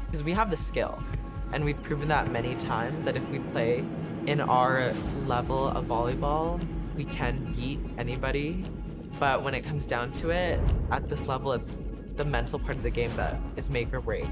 because we have the skill. And we've proven that many times that if we play in our level of volleyball, we can beat anybody. But when it comes down to it, at this level, it's the mental part of the game that is make or break.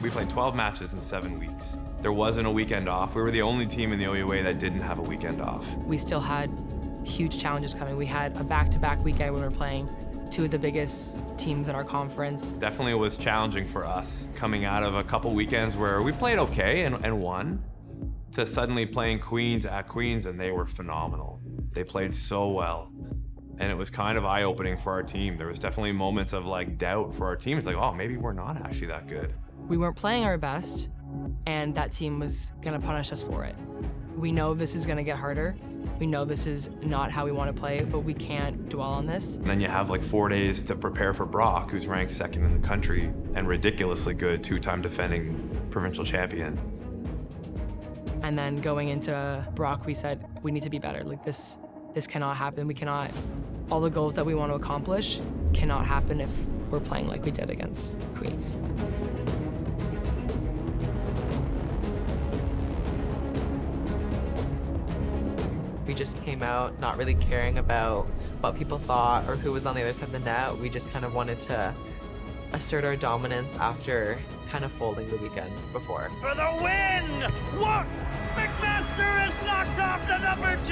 We played 12 matches in 7 weeks. There wasn't a weekend off. We were the only team in the OUA that didn't have a weekend off. We still had huge challenges coming. We had a back-to-back weekend when we were playing two of the biggest teams in our conference. Definitely was challenging for us coming out of a couple weekends where we played okay and won, to suddenly playing Queens at Queens, and they were phenomenal. They played so well. And it was kind of eye-opening for our team. There was definitely moments of like doubt for our team. It's like, oh, maybe we're not actually that good. We weren't playing our best, and that team was gonna punish us for it. We know this is gonna get harder. We know this is not how we want to play, but we can't dwell on this. And then you have like 4 days to prepare for Brock, who's ranked second in the country and ridiculously good, two-time defending provincial champion. And then going into Brock, we said, we need to be better. Like this cannot happen. We cannot, all the goals that we want to accomplish cannot happen if we're playing like we did against Queens. We just came out not really caring about what people thought or who was on the other side of the net. We just kind of wanted to assert our dominance after kind of folding the weekend before. For the win! What? McMaster has knocked off the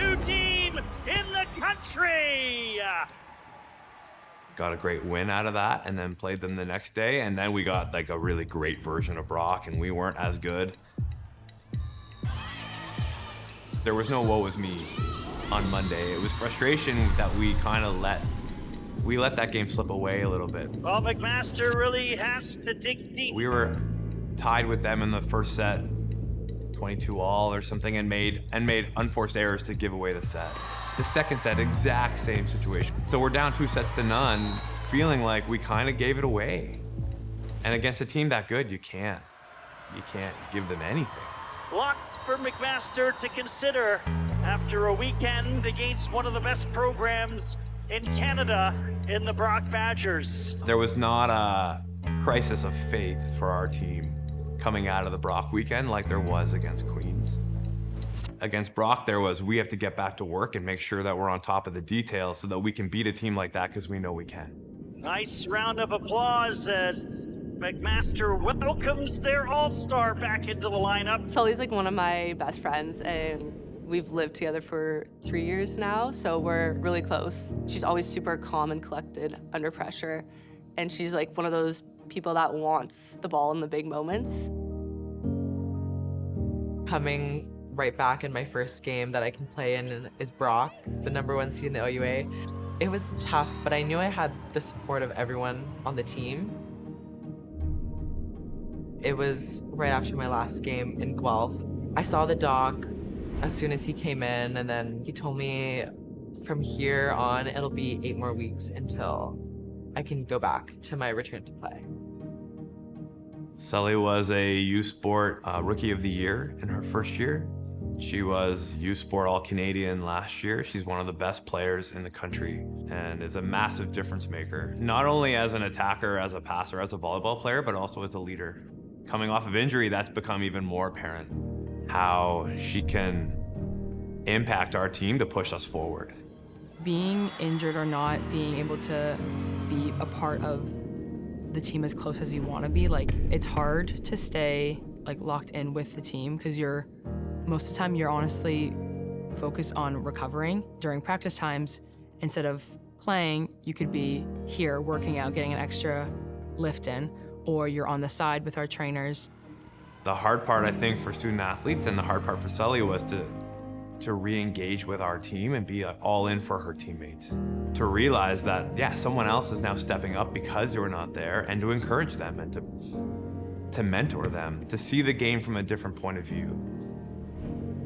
#2 team in the country! Got a great win out of that, and then played them the next day, and then we got like a really great version of Brock, and we weren't as good. There was no woe is me on Monday. It was frustration that we kind of let that game slip away a little bit. Well, McMaster really has to dig deep. We were tied with them in the first set, 22-all or something, and made unforced errors to give away the set. The second set, exact same situation. So we're down 2-0, feeling like we kind of gave it away. And against a team that good, you can't give them anything. Lots for McMaster to consider after a weekend against one of the best programs in Canada in the Brock Badgers. There was not a crisis of faith for our team coming out of the Brock weekend like there was against Queens. Against Brock, there was, we have to get back to work and make sure that we're on top of the details so that we can beat a team like that, because we know we can. Nice round of applause as McMaster welcomes their all-star back into the lineup. Sullie's like one of my best friends, and we've lived together for 3 years now, so we're really close. She's always super calm and collected under pressure, and she's like one of those people that wants the ball in the big moments. Coming right back in my first game that I can play in is Brock, the #1 seed in the OUA. It was tough, but I knew I had the support of everyone on the team. It was right after my last game in Guelph. I saw the doc as soon as he came in, and then he told me from here on, it'll be 8 more weeks until I can go back to my return to play. Sullie was a U Sport Rookie of the Year in her first year. She was U Sport All-Canadian last year. She's one of the best players in the country and is a massive difference maker, not only as an attacker, as a passer, as a volleyball player, but also as a leader. Coming off of injury, that's become even more apparent, how she can impact our team to push us forward. Being injured or not, being able to be a part of the team as close as you want to be, like, it's hard to stay like locked in with the team, because most of the time you're honestly focused on recovering during practice times. Instead of playing, you could be here working out, getting an extra lift in, or you're on the side with our trainers. The hard part, I think, for student athletes, and the hard part for Sullie, was to re-engage with our team and be all in for her teammates. To realize that, yeah, someone else is now stepping up because you're not there, and to encourage them and to mentor them, to see the game from a different point of view.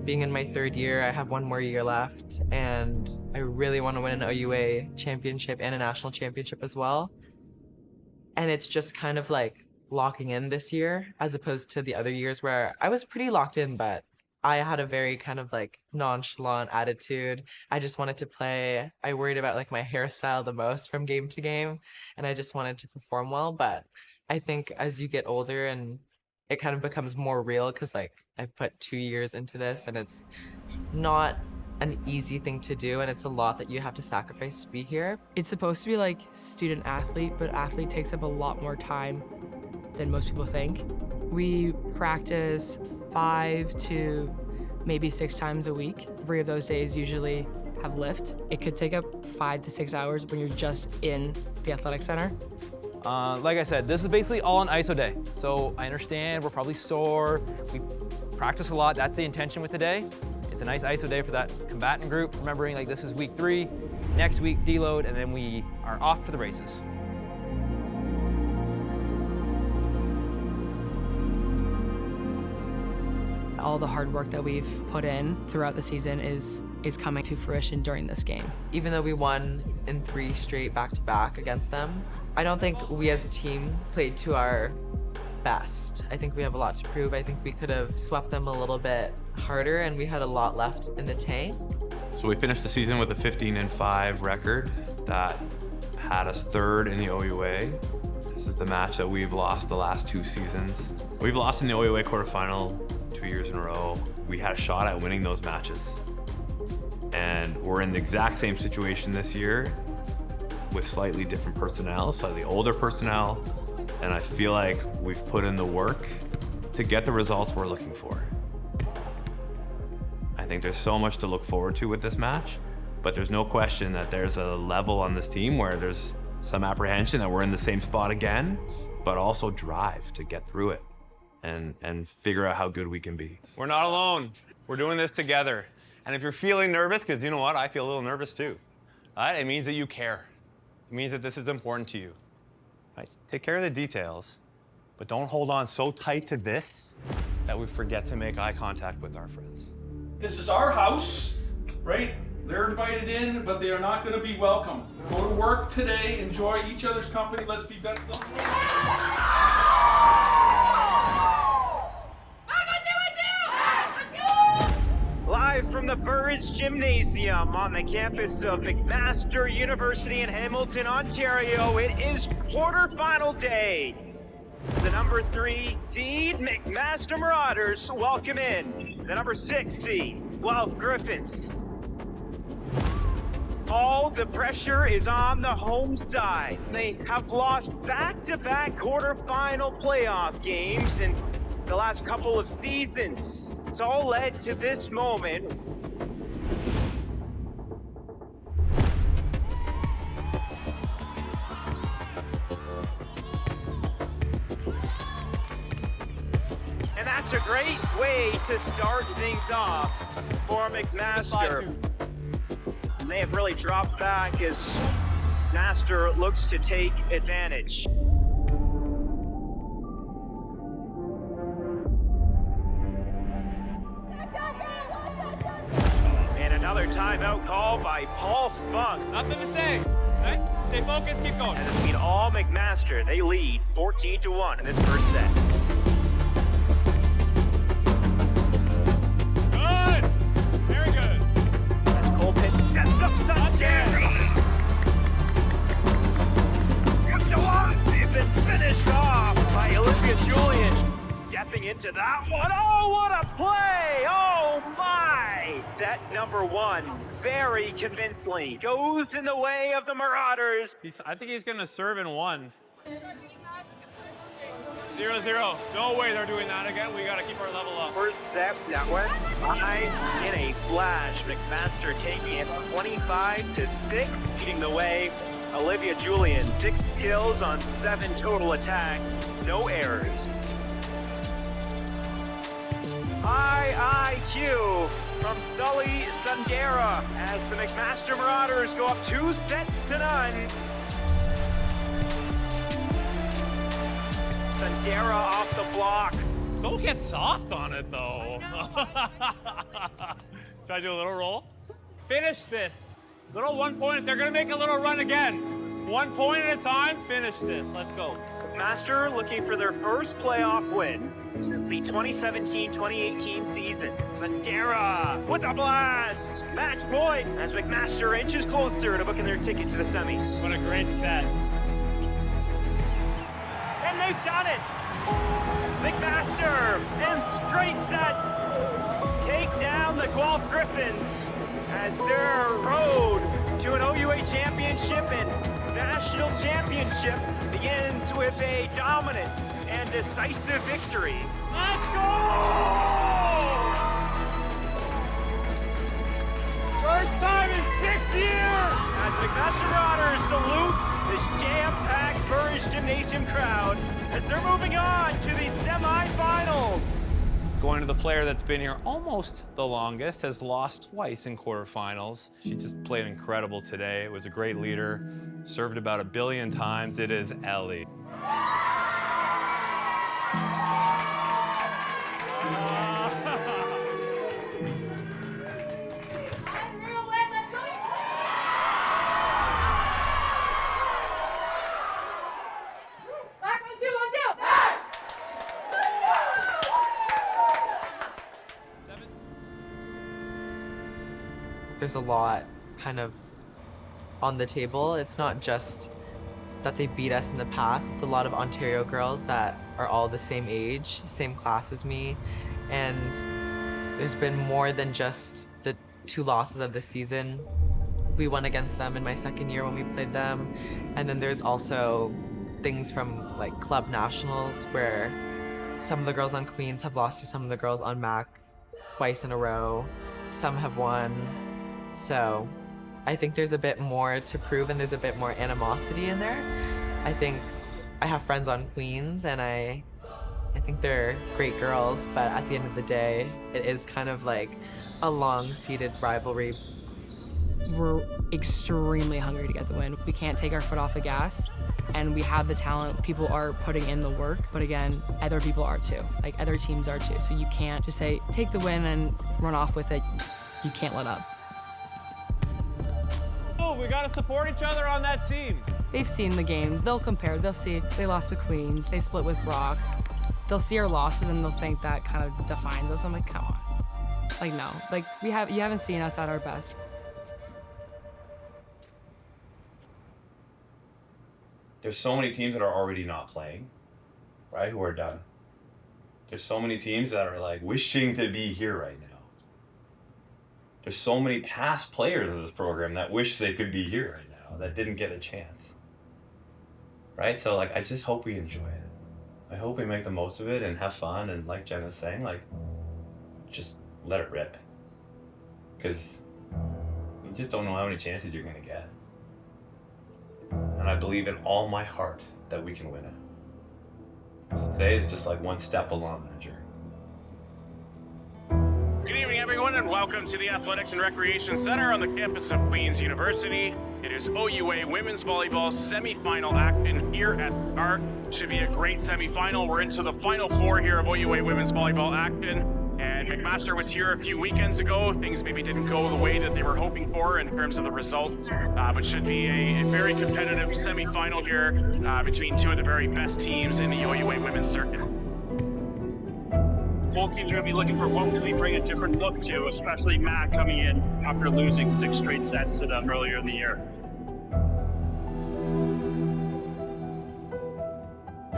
Being in my 3rd year, I have 1 more year left, and I really want to win an OUA championship and a national championship as well. And it's just kind of like locking in this year as opposed to the other years where I was pretty locked in, but I had a very kind of like nonchalant attitude. I just wanted to play. I worried about like my hairstyle the most from game to game, and I just wanted to perform well. But I think as you get older and it kind of becomes more real because like I've put 2 years into this and it's not an easy thing to do and it's a lot that you have to sacrifice to be here. It's supposed to be like student athlete, but athlete takes up a lot more time than most people think. We practice 5 to maybe 6 times a week. 3 of those days usually have lift. It could take up 5 to 6 hours when you're just in the athletic center. Like I said, this is basically all an ISO day. So I understand we're probably sore. We practice a lot. That's the intention with today. It's a nice ISO day for that combatant group, remembering like this is week 3, next week deload, and then we are off for the races. All the hard work that we've put in throughout the season is coming to fruition during this game. Even though we won in 3 straight back-to-back against them, I don't think we as a team played to our best. I think we have a lot to prove. I think we could have swept them a little bit harder and we had a lot left in the tank. So we finished the season with a 15-5 record that had us 3rd in the OUA. This is the match that we've lost the last 2 seasons. We've lost in the OUA quarterfinal 2 years in a row. We had a shot at winning those matches. And we're in the exact same situation this year with slightly different personnel, slightly older personnel, and I feel like we've put in the work to get the results we're looking for. I think there's so much to look forward to with this match, but there's no question that there's a level on this team where there's some apprehension that we're in the same spot again, but also drive to get through it and figure out how good we can be. We're not alone. We're doing this together. And if you're feeling nervous, because you know what, I feel a little nervous too, right? It means that you care. It means that this is important to you. Right? Take care of the details, but don't hold on so tight to this that we forget to make eye contact with our friends. This is our house, right? They're invited in, but they are not going to be welcome. Go to work today, enjoy each other's company, let's be best. Live from the Burridge Gymnasium on the campus of McMaster University in Hamilton, Ontario, it is quarterfinal day. The number 3 seed McMaster Marauders welcome in the number 6 seed Guelph Griffins. All the pressure is on the home side. They have lost back-to-back quarterfinal playoff games in the last couple of seasons. It's all led to this moment. And that's a great way to start things off for McMaster. And they have really dropped back as Master looks to take advantage. And another timeout call by Paul Funk. Nothing to say, right? Stay focused, keep going. And it's been all McMaster. They lead 14-1 in this first set. Good! Very good. As Colin sets up Sundara. They've been finished off by Olivia Julian. Stepping into that one. Oh, what a play! Oh my! Set number 1, very convincingly, goes in the way of the Marauders. I think he's gonna serve in 1. 0-0. No way they're doing that again. We gotta keep our level up. First step that went by in a flash. McMaster taking it 25-6, leading the way. Olivia Julian, 6 kills on 7 total attacks, no errors. High IQ from Sullie Sundara as the McMaster Marauders go up 2-0. Sundara off the block. Don't get soft on it though. Try to do a little roll. Finish this. Little 1 point. They're gonna make a little run again. 1 point at a time, finish this. Let's go. McMaster looking for their first playoff win since the 2017-2018 season. Sundara with a blast! Match point as McMaster inches closer to booking their ticket to the semis. What a great set. And they've done it! McMaster in straight sets take down the Guelph Griffins as their road to an OUA championship and national championship begins with a dominant and decisive victory. Let's go! First time in 6 years! As McMaster Marauders salute this jam-packed Burridge Gymnasium crowd as they're moving on to the semifinals. Going to the player that's been here almost the longest, has lost twice in quarterfinals. She just played incredible today. Was a great leader, served about 1 billion times. It is Ellie. There's a lot kind of on the table. It's not just that they beat us in the past. It's a lot of Ontario girls that are all the same age, same class as me. And there's been more than just the 2 losses of the season. We won against them in my second year when we played them. And then there's also things from like club nationals where some of the girls on Queens have lost to some of the girls on Mac twice in a row. Some have won. So I think there's a bit more to prove and there's a bit more animosity in there. I think I have friends on Queens and I think they're great girls, but at the end of the day, it is kind of like a long-seated rivalry. We're extremely hungry to get the win. We can't take our foot off the gas, and we have the talent. People are putting in the work, but again, other people are too. Like other teams are too. So you can't just say, take the win and run off with it. You can't let up. Oh, we gotta support each other on that team. They've seen the games. They'll compare. They'll see they lost to Queens. They split with Brock. They'll see our losses and they'll think that kind of defines us. I'm like, come on. Like, no. Like, you haven't seen us at our best. There's so many teams that are already not playing, right, who are done. There's so many teams that are like wishing to be here right now. There's so many past players of this program that wish they could be here right now that didn't get a chance. Right? So like I just hope we enjoy it. I hope we make the most of it and have fun and like Jenna's saying, like just let it rip. Because you just don't know how many chances you're gonna get. And I believe in all my heart that we can win it. So today is just like one step along that journey. Good evening, everyone, and welcome to the Athletics and Recreation Center on the campus of Queen's University. It is OUA Women's Volleyball semifinal action here at ARC. Should be a great semifinal. We're into the final 4 here of OUA Women's Volleyball action. And McMaster was here a few weekends ago. Things maybe didn't go the way that they were hoping for in terms of the results, but should be a very competitive semifinal here between 2 of the very best teams in the OUA women's circuit. Both teams are going to be looking for what can we bring a different look to, especially Mac coming in after losing 6 straight sets to them earlier in the year.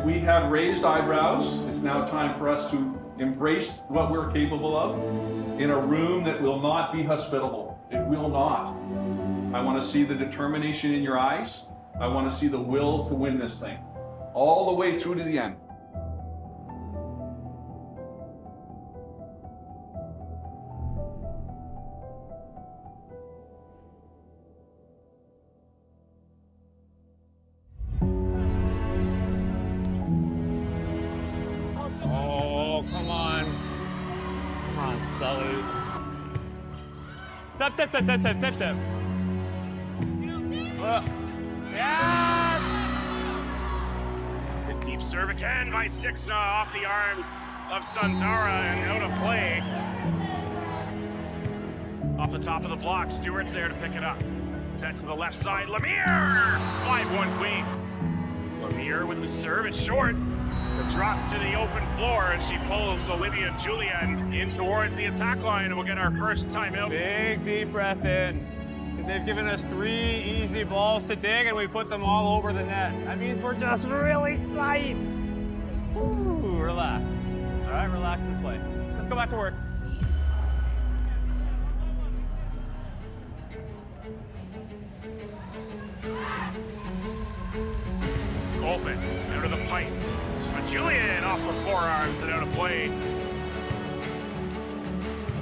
We have raised eyebrows. It's now time for us to embrace what we're capable of in a room that will not be hospitable. It will not. I want to see the determination in your eyes. I want to see the will to win this thing all the way through to the end. Sullie. Tap. Yes! The deep serve again by Sixna off the arms of Sundara and out of play. Off the top of the block, Stewart's there to pick it up. Set to the left side, Lemire! 5-1 Queens. Lemire with the serve, it's short. It drops to the open floor, and she pulls Olivia Julian in towards the attack line, and we'll get our first timeout. Big deep breath in. They've given us 3 easy balls to dig, and we put them all over the net. That means we're just really tight. Ooh, relax. All right, relax and play. Let's go back to work. Opens out of the pipe. Julian off the forearms and out of play.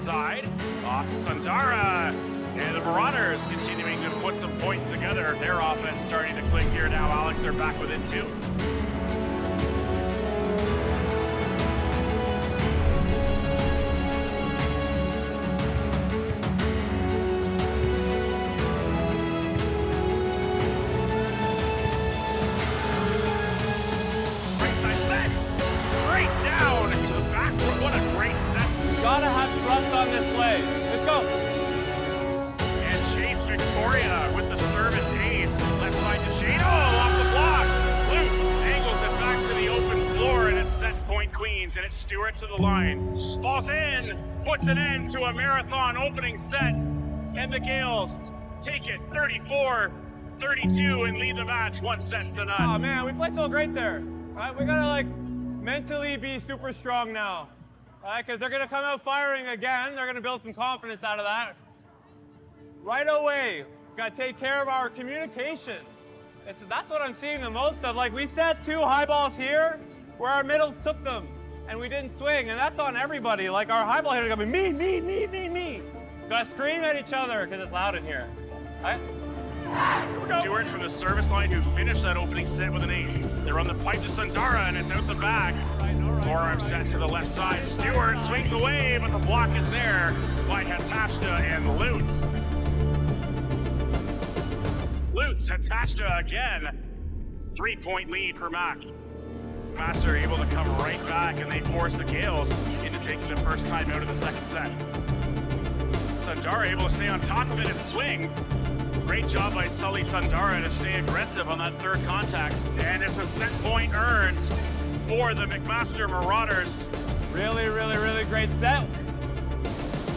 Side, off Sundara. And the Marauders continuing to put some points together. Their offense starting to click here now. Alex, they're back within 2. Gotta have trust on this play. Let's go. And Chase Victoria with the service ace. Left side to Shane. Oh, off the block. Lutz angles it back to the open floor, and it's set point Queens, and it's Stewart to the line. Falls in, puts an end to a marathon opening set, and the Gales take it 34-32 and lead the match 1-0. Oh man, we played so great there. All right, we gotta mentally be super strong now. Because they're going to come out firing again. They're going to build some confidence out of that. Right away, got to take care of our communication. That's what I'm seeing the most of. We set 2 high balls here where our middles took them and we didn't swing. And that's on everybody. Our high ball hitter got to be me. Got to scream at each other because it's loud in here. All right? Stewart from the service line who finished that opening set with an ace. They run the pipe to Sundara and it's out the back. Forearm set to the left side. Stewart swings away, but the block is there by Hatashta and Lutz. Hatashta again. 3-point lead for Mac. McMaster able to come right back, and they force the Gales into taking the first time out of the second set. Sundara able to stay on top of it and swing. Great job by Sullie Sundara to stay aggressive on that third contact. And it's a set point earned for the McMaster Marauders. Really, really, really great set.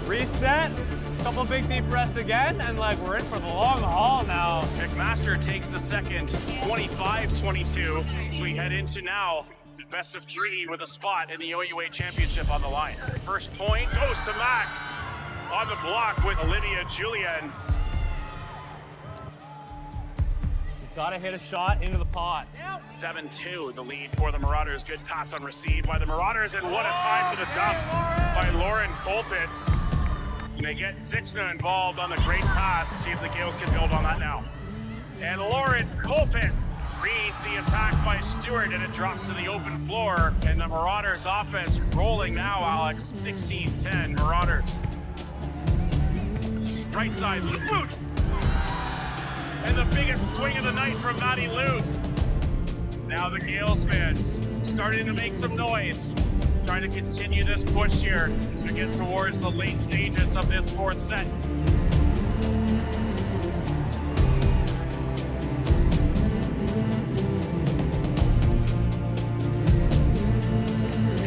Reset, couple big deep breaths again, and we're in for the long haul now. McMaster takes the second, 25-22. We head into now the best of 3 with a spot in the OUA Championship on the line. First point goes to Mac on the block with Olivia Julian. Got to hit a shot into the pot. 7-2, the lead for the Marauders. Good pass on receive by the Marauders, and what a time for the dump by Lauren Kolpitz. And they get Sixna involved on the great pass. See if the Gales can build on that now. And Lauren Kolpitz reads the attack by Stewart, and it drops to the open floor. And the Marauders offense rolling now, Alex. 16-10 Marauders. Right side, Lutz. And the biggest swing of the night from Maddie Lutz. Now the Gales fans starting to make some noise, trying to continue this push here as we get towards the late stages of this 4th set.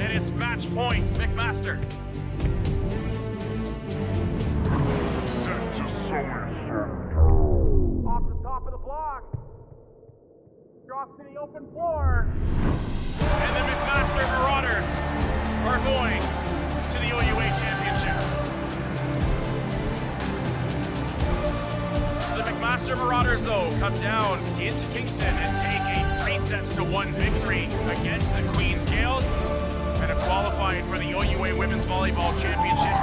And it's match points, McMaster. Drops to the open floor. And the McMaster Marauders are going to the OUA Championship. The McMaster Marauders, though, come down into Kingston and take a 3-1 victory against the Queens Gales and have qualified for the OUA Women's Volleyball Championship